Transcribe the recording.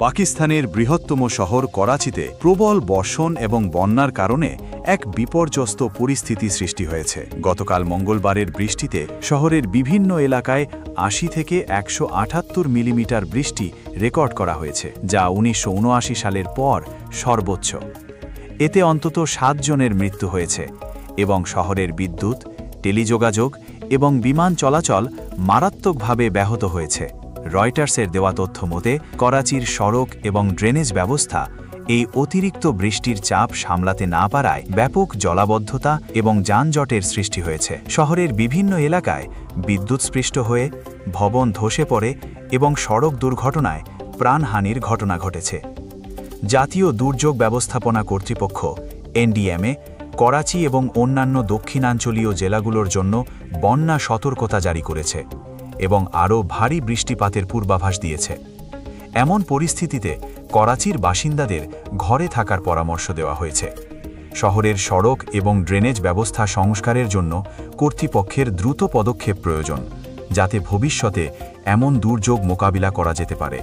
পাকিস্তানের বৃহত্তম শহর করাচিতে প্রবল বর্ষণ এবং বন্যার কারণে এক বিপর্যস্ত পরিস্থিতি সৃষ্টি হয়েছে। গতকাল মঙ্গলবারের বৃষ্টিতে শহরের বিভিন্ন এলাকায় ৮০ থেকে ১৭৮ মিলিমিটার বৃষ্টি রেকর্ড করা হয়েছে, যা ১৯৭৯ সালের পর সর্বোচ্চ। এতে অন্তত ৭ জনের মৃত্যু হয়েছে এবং শহরের বিদ্যুৎ, টেলিযোগাযোগ এবং বিমান চলাচল মারাত্মকভাবে ব্যাহত হয়েছে। রয়টার্সের দেওয়া তথ্য মতে করাচির সড়ক এবং ড্রেনেজ ব্যবস্থা এই অতিরিক্ত বৃষ্টির চাপ সামলাতে না পারায় ব্যাপক জলাবদ্ধতা এবং যানজটের সৃষ্টি হয়েছে। শহরের বিভিন্ন এলাকায় বিদ্যুৎস্পৃষ্ট হয়ে ভবন ধসে পড়ে এবং সড়ক দুর্ঘটনায় প্রাণহানির ঘটনা ঘটেছে। জাতীয় দুর্যোগ ব্যবস্থাপনা কর্তৃপক্ষ এনডিএমএ করাচি এবং অন্যান্য দক্ষিণাঞ্চলীয় জেলাগুলোর জন্য বন্যা সতর্কতা জারি করেছে এবং আরও ভারী বৃষ্টিপাতের পূর্বাভাস দিয়েছে। এমন পরিস্থিতিতে করাচির বাসিন্দাদের ঘরে থাকার পরামর্শ দেওয়া হয়েছে। শহরের সড়ক এবং ড্রেনেজ ব্যবস্থা সংস্কারের জন্য কর্তৃপক্ষের দ্রুত পদক্ষেপ প্রয়োজন, যাতে ভবিষ্যতে এমন দুর্যোগ মোকাবিলা করা যেতে পারে।